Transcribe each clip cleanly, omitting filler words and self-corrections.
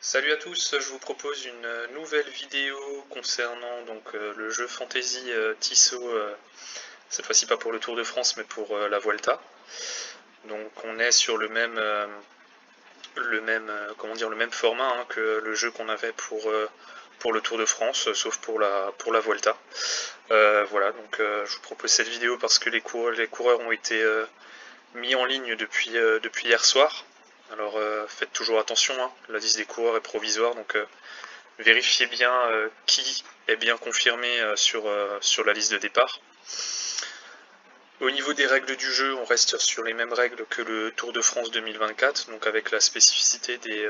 Salut à tous, je vous propose une nouvelle vidéo concernant le jeu Fantasy Tissot, cette fois-ci pas pour le Tour de France mais pour la Vuelta. Donc on est sur le même format hein, que le jeu qu'on avait pour le Tour de France, sauf pour la Vuelta. Voilà, je vous propose cette vidéo parce que les coureurs ont été mis en ligne depuis hier soir. Alors faites toujours attention, hein, la liste des coureurs est provisoire, donc vérifiez bien qui est bien confirmé sur la liste de départ. Au niveau des règles du jeu, on reste sur les mêmes règles que le Tour de France 2024, donc avec la spécificité des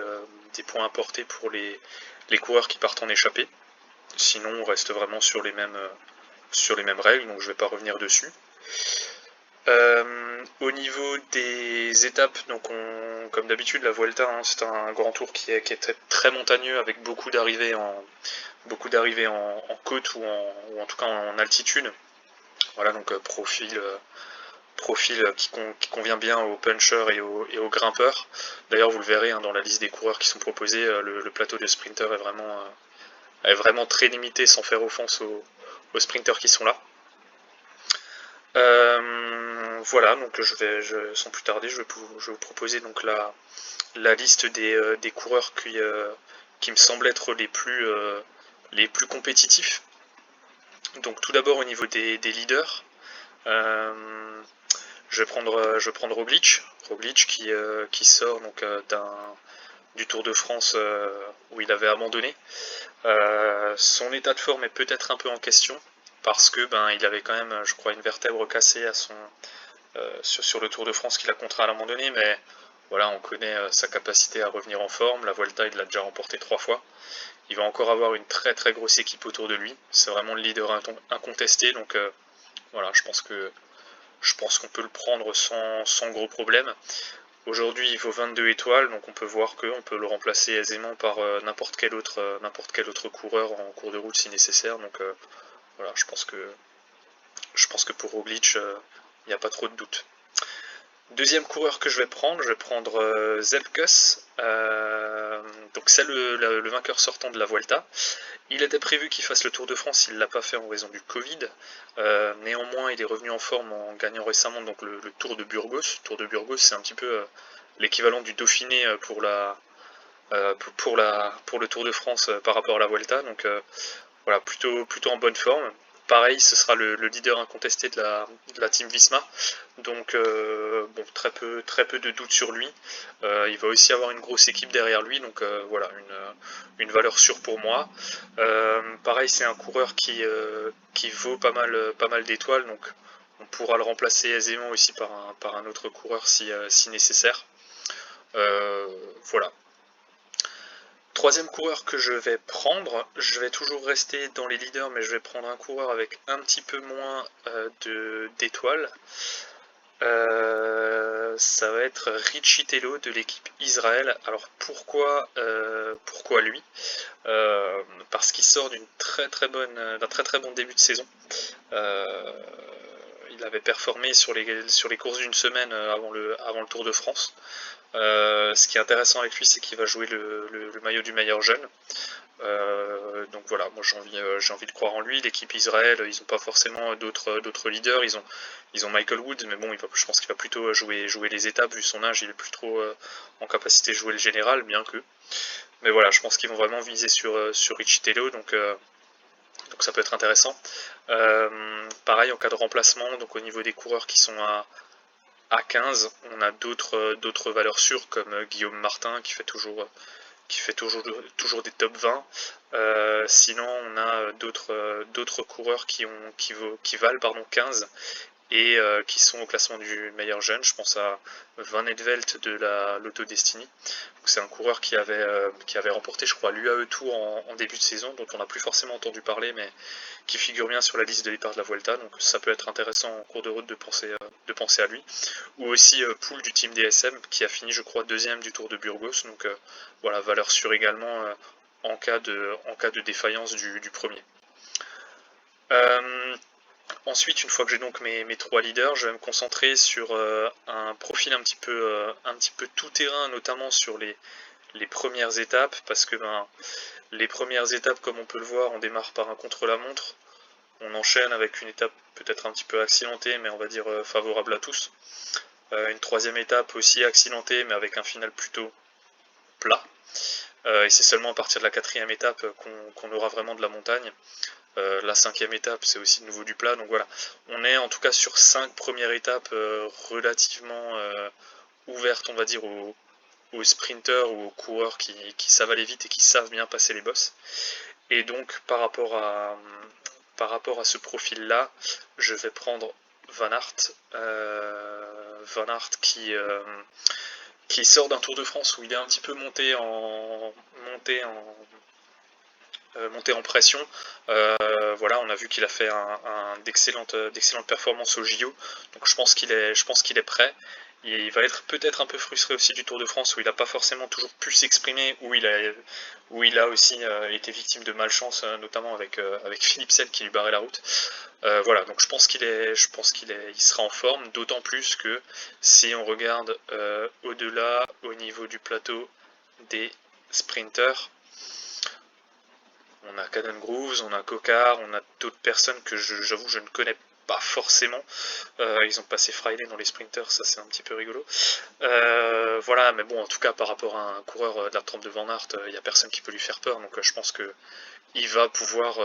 points apportés pour les coureurs qui partent en échappée. Sinon, on reste vraiment sur les mêmes règles, donc je ne vais pas revenir dessus. Au niveau des étapes, comme d'habitude, la Vuelta, hein, c'est un grand tour qui est très, très montagneux avec beaucoup d'arrivées en côte ou en tout cas en altitude. Voilà, donc profil qui convient bien aux punchers et aux grimpeurs. D'ailleurs, vous le verrez hein, dans la liste des coureurs qui sont proposés, le plateau de sprinter est vraiment très limité sans faire offense aux sprinters qui sont là. Voilà, donc sans plus tarder, je vais vous proposer donc la liste des coureurs qui me semblent être les plus compétitifs. Donc tout d'abord au niveau des leaders, je vais prendre Roglic qui sort du Tour de France où il avait abandonné. Son état de forme est peut-être un peu en question parce que il avait quand même, je crois, une vertèbre cassée sur le Tour de France qu'il a contraint à un moment donné, mais voilà, on connaît sa capacité à revenir en forme. La Vuelta, il l'a déjà remporté 3 fois. Il va encore avoir une très très grosse équipe autour de lui. C'est vraiment le leader incontesté, donc voilà, je pense qu'on peut le prendre sans gros problème. Aujourd'hui, il vaut 22 étoiles, donc on peut voir qu'on peut le remplacer aisément par n'importe quel autre coureur en cours de route si nécessaire. Donc voilà, je pense que pour Roglic, il n'y a pas trop de doute. Deuxième coureur que je vais prendre Zepkus. Donc c'est le vainqueur sortant de la Vuelta. Il était prévu qu'il fasse le Tour de France, il ne l'a pas fait en raison du Covid. Néanmoins, il est revenu en forme en gagnant récemment le Tour de Burgos. Le Tour de Burgos, c'est un petit peu l'équivalent du Dauphiné pour le Tour de France par rapport à la Vuelta. Donc voilà, plutôt en bonne forme. Pareil, ce sera le leader incontesté de la Team Visma, donc bon, très peu de doute sur lui. Il va aussi avoir une grosse équipe derrière lui, donc voilà, une valeur sûre pour moi. Pareil, c'est un coureur qui vaut pas mal d'étoiles, donc on pourra le remplacer aisément aussi par un autre coureur si nécessaire. Voilà. Troisième coureur que je vais prendre, je vais toujours rester dans les leaders, mais je vais prendre un coureur avec un petit peu moins d'étoiles. Ça va être Richie Tello de l'équipe Israël. Alors pourquoi lui Parce qu'il sort d'un très très bon début de saison. Il avait performé sur les courses d'une semaine avant le Tour de France. Ce qui est intéressant avec lui, c'est qu'il va jouer le maillot du meilleur jeune. Donc voilà, moi j'ai envie de croire en lui. L'équipe Israël, ils n'ont pas forcément d'autres leaders. Ils ont Michael Wood, mais bon, je pense qu'il va plutôt jouer les étapes. Vu son âge, il est plus trop en capacité de jouer le général, bien que. Mais voilà, je pense qu'ils vont vraiment viser sur Richie Tello, donc ça peut être intéressant. Pareil en cas de remplacement, donc au niveau des coureurs qui sont à 15, on a d'autres valeurs sûres comme Guillaume Martin qui fait toujours des top 20. Sinon, on a d'autres coureurs qui valent 15 et qui sont au classement du meilleur jeune. Je pense à Van Edvelt de la Lotto Destiny. C'est un coureur qui avait remporté, je crois, l'UAE Tour en début de saison, dont on n'a plus forcément entendu parler, mais qui figure bien sur la liste de départ de la Vuelta. Donc ça peut être intéressant en cours de route de penser à lui. Ou aussi Poul du team DSM, qui a fini, je crois, deuxième du Tour de Burgos. Donc voilà, valeur sûre également en cas de défaillance du premier. Ensuite, une fois que j'ai donc mes trois leaders, je vais me concentrer sur un profil un petit peu tout terrain, notamment sur les premières étapes, parce que les premières étapes, comme on peut le voir, on démarre par un contre-la-montre, on enchaîne avec une étape peut-être un petit peu accidentée, mais on va dire favorable à tous. Une troisième étape aussi accidentée, mais avec un final plutôt plat. Et c'est seulement à partir de la quatrième étape qu'on aura vraiment de la montagne. La cinquième étape, c'est aussi de nouveau du plat. Donc voilà, on est en tout cas sur 5 premières étapes relativement ouvertes, on va dire, aux sprinters ou aux coureurs qui savent aller vite et qui savent bien passer les bosses. Et donc par rapport à ce profil-là, je vais prendre Van Aert. Van Aert qui sort d'un Tour de France où il est un petit peu monté en pression. Voilà, on a vu qu'il a fait d'excellentes performances au JO, donc je pense qu'il est prêt. Il va être peut-être un peu frustré aussi du Tour de France où il n'a pas forcément toujours pu s'exprimer, où il a aussi été victime de malchance, notamment avec Philipsen qui lui barrait la route. Voilà, donc je pense qu'il sera en forme, d'autant plus que si on regarde au-delà, au niveau du plateau des sprinters, on a Caden Grooves, on a Cocard, on a d'autres personnes que j'avoue je ne connais pas forcément. Ils ont passé Friday dans les sprinters, ça c'est un petit peu rigolo. Voilà, mais bon, en tout cas par rapport à un coureur de la trempe de Van Aert, il n'y a personne qui peut lui faire peur, donc je pense que il va pouvoir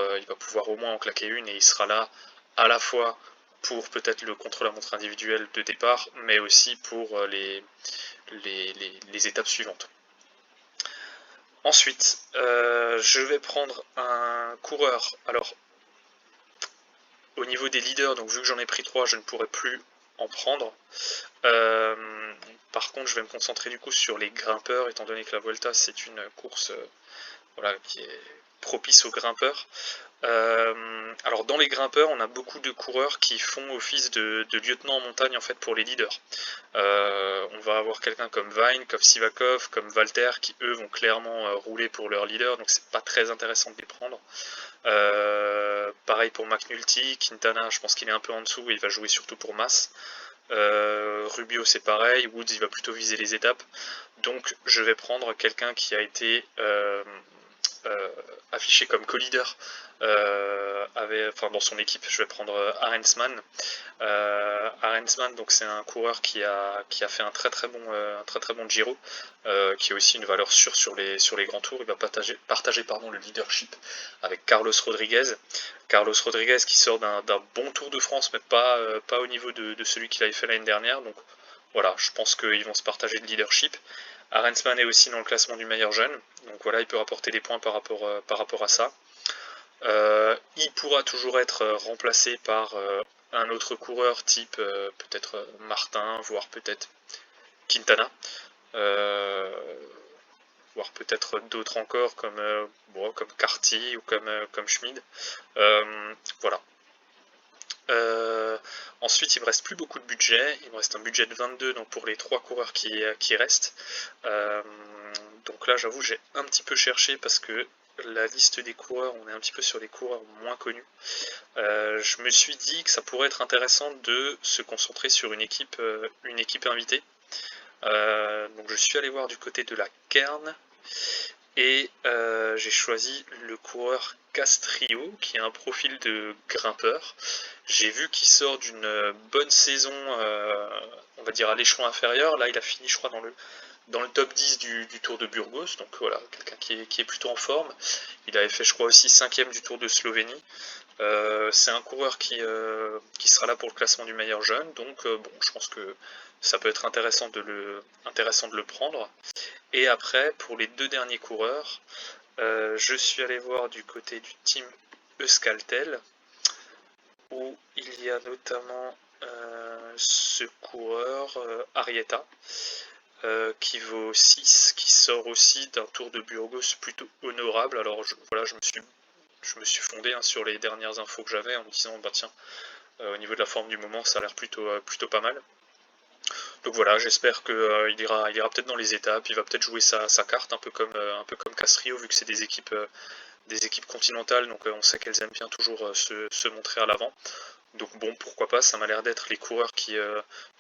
au moins en claquer une, et il sera là à la fois pour peut-être le contre-la-montre individuel de départ, mais aussi pour les étapes suivantes. Ensuite, je vais prendre un coureur. Alors, au niveau des leaders, donc vu que j'en ai pris 3, je ne pourrai plus en prendre. Par contre, je vais me concentrer du coup sur les grimpeurs, étant donné que la Vuelta c'est une course voilà, qui est propice aux grimpeurs. Alors dans les grimpeurs, on a beaucoup de coureurs qui font office de lieutenant en montagne en fait pour les leaders. On va avoir quelqu'un comme Vine, comme Sivakov, comme Valter qui eux vont clairement rouler pour leur leader, donc c'est pas très intéressant de les prendre. Pareil pour McNulty, Quintana, je pense qu'il est un peu en dessous, il va jouer surtout pour masse. Rubio c'est pareil, Woods il va plutôt viser les étapes, donc je vais prendre quelqu'un qui a été affiché comme co-leader dans son équipe. Je vais prendre Arensman. Arensman, donc c'est un coureur qui a fait un très très bon Giro, qui a aussi une valeur sûre sur les grands tours. Il va partager le leadership avec Carlos Rodriguez. Carlos Rodriguez qui sort d'un bon Tour de France, mais pas au niveau de celui qu'il avait fait l'année dernière. Donc voilà, je pense qu'ils vont se partager le leadership. Arensman est aussi dans le classement du meilleur jeune, donc voilà, il peut rapporter des points par rapport à ça. Il pourra toujours être remplacé par un autre coureur type peut-être Martin, voire peut-être Quintana, voire peut-être d'autres encore comme Carty ou comme Schmid. Voilà. Ensuite, il me reste plus beaucoup de budget. Il me reste un budget de 22 donc pour les 3 coureurs qui restent. Donc là, j'avoue, j'ai un petit peu cherché parce que la liste des coureurs, on est un petit peu sur les coureurs moins connus. Je me suis dit que ça pourrait être intéressant de se concentrer sur une équipe invitée. Donc je suis allé voir du côté de la Kern. Et j'ai choisi le coureur Castrillo, qui a un profil de grimpeur. J'ai vu qu'il sort d'une bonne saison, on va dire à l'échelon inférieur. Là, il a fini, je crois, dans le top 10 du Tour de Burgos. Donc voilà, quelqu'un qui est plutôt en forme. Il avait fait, je crois, aussi 5ème du Tour de Slovénie. C'est un coureur qui sera là pour le classement du meilleur jeune. Donc bon, je pense que ça peut être intéressant de le prendre. Et après, pour les 2 derniers coureurs, je suis allé voir du côté du team Euskaltel, où il y a notamment ce coureur, Arieta, qui vaut 6, qui sort aussi d'un Tour de Burgos plutôt honorable. Alors voilà, je me suis fondé sur les dernières infos que j'avais en me disant, bah tiens, au niveau de la forme du moment, ça a l'air plutôt pas mal. Donc voilà, j'espère qu'il ira peut-être dans les étapes, il va peut-être jouer sa carte, un peu comme Castrillo, vu que c'est des équipes continentales, donc on sait qu'elles aiment bien toujours se montrer à l'avant. Donc bon, pourquoi pas, ça m'a l'air d'être les coureurs qui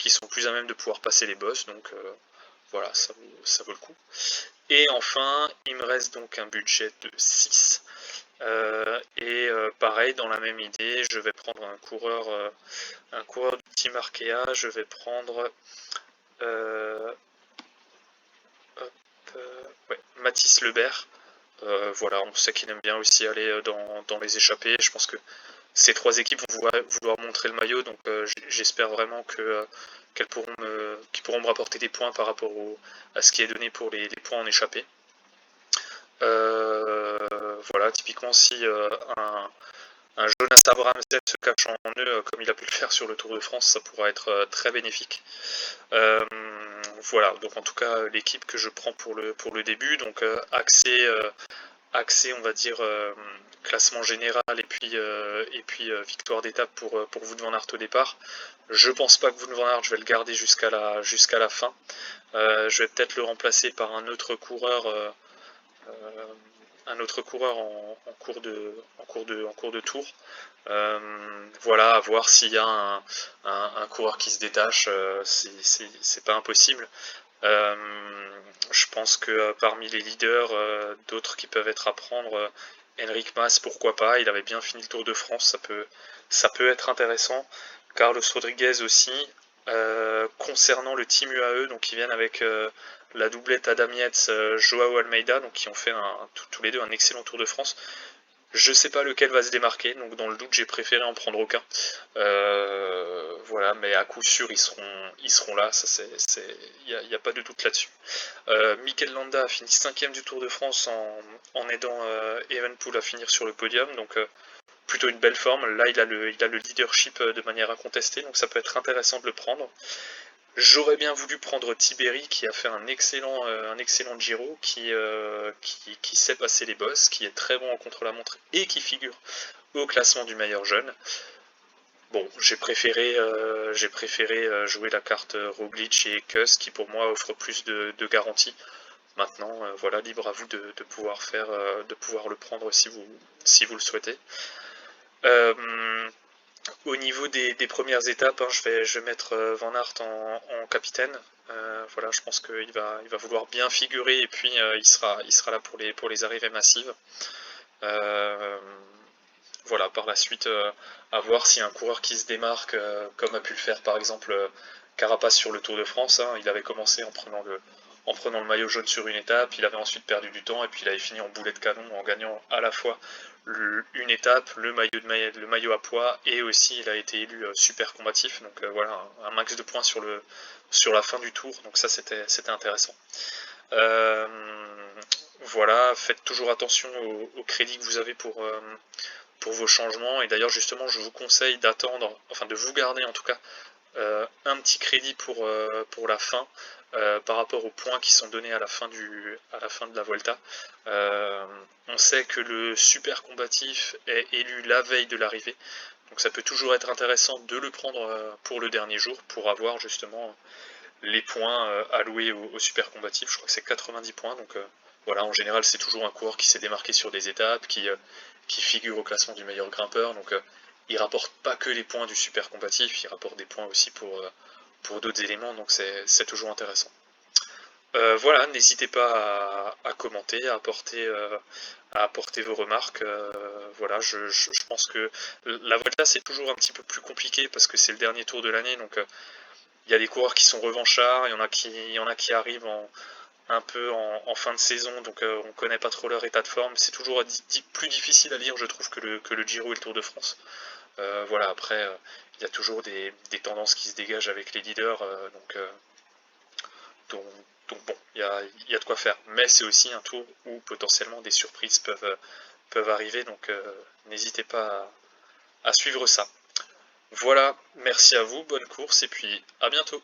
sont plus à même de pouvoir passer les bosses, donc voilà, ça vaut le coup. Et enfin, il me reste donc un budget de 6. Pareil, dans la même idée, je vais prendre un coureur du Team Arkea, je vais prendre ouais, Mathis Lebert. Voilà, on sait qu'il aime bien aussi aller dans les échappées. Je pense que ces trois équipes vont vouloir montrer le maillot, donc j'espère vraiment qu'ils pourront me rapporter des points par rapport à ce qui est donné pour les points en échappée. Voilà, typiquement si un Jonas Abrahamsen se cache en eux, comme il a pu le faire sur le Tour de France, ça pourra être très bénéfique. Voilà, donc en tout cas l'équipe que je prends pour le début, donc axé on va dire classement général et puis victoire d'étape pour Wout van Aert au départ. Je pense pas que Wout van Aert je vais le garder jusqu'à la fin. Je vais peut-être le remplacer par un autre coureur en cours de tour. Voilà, à voir s'il y a un coureur qui se détache, c'est pas impossible. Je pense que parmi les leaders, d'autres qui peuvent être à prendre, Enric Mas, pourquoi pas, il avait bien fini le Tour de France, ça peut être intéressant. Carlos Rodriguez aussi. Concernant le team UAE, donc ils viennent avec la doublette Adam Yates, Joao Almeida, donc qui ont fait tous les deux un excellent Tour de France. Je sais pas lequel va se démarquer, donc dans le doute j'ai préféré en prendre aucun. Voilà, mais à coup sûr ils seront là, il n'y a pas de doute là-dessus. Mikel Landa a fini 5ème du Tour de France en aidant Evenepoel à finir sur le podium, donc plutôt une belle forme. Là il a le leadership de manière incontestée, donc ça peut être intéressant de le prendre. J'aurais bien voulu prendre Tiberi qui a fait un excellent Giro, qui sait passer les bosses, qui est très bon en contre-la-montre et qui figure au classement du meilleur jeune. Bon, j'ai préféré jouer la carte Roglic et Kuss qui pour moi offre plus de garantie. Maintenant, voilà, libre à vous de pouvoir le prendre si vous le souhaitez. Au niveau des premières étapes, hein, je vais mettre Van Aert en capitaine. Voilà, je pense qu'il va vouloir bien figurer et puis il sera là pour les arrivées massives. Voilà, par la suite, à voir s'il y a un coureur qui se démarque, comme a pu le faire par exemple Carapace sur le Tour de France. Hein. Il avait commencé en prenant le maillot jaune sur une étape, il avait ensuite perdu du temps et puis il avait fini en boulet de canon en gagnant à la fois une étape, le maillot à poids et aussi il a été élu super combatif. Donc voilà, un max de points sur la fin du tour, donc ça c'était intéressant. Voilà, faites toujours attention au crédit que vous avez pour vos changements, et d'ailleurs justement je vous conseille d'attendre, enfin de vous garder en tout cas un petit crédit pour la fin par rapport aux points qui sont donnés à la fin de la Vuelta. On sait que le super combatif est élu la veille de l'arrivée, donc ça peut toujours être intéressant de le prendre pour le dernier jour pour avoir justement les points alloués au super combatif. Je crois que c'est 90 points, donc voilà, en général c'est toujours un coureur qui s'est démarqué sur des étapes, qui figure au classement du meilleur grimpeur, donc il rapporte pas que les points du super combatif, il rapporte des points aussi pour d'autres éléments, donc c'est toujours intéressant. Voilà, n'hésitez pas à commenter, à apporter vos remarques. Voilà, je pense que la Volta c'est toujours un petit peu plus compliqué parce que c'est le dernier tour de l'année, donc il y a des coureurs qui sont revanchards, il y en a qui arrivent un peu en fin de saison, donc on connaît pas trop leur état de forme. C'est toujours plus difficile à lire, je trouve, que le Giro et le Tour de France. Voilà, après, il y a toujours des tendances qui se dégagent avec les leaders, donc bon, il y a de quoi faire. Mais c'est aussi un tour où potentiellement des surprises peuvent arriver, donc n'hésitez pas à suivre ça. Voilà, merci à vous, bonne course et puis à bientôt.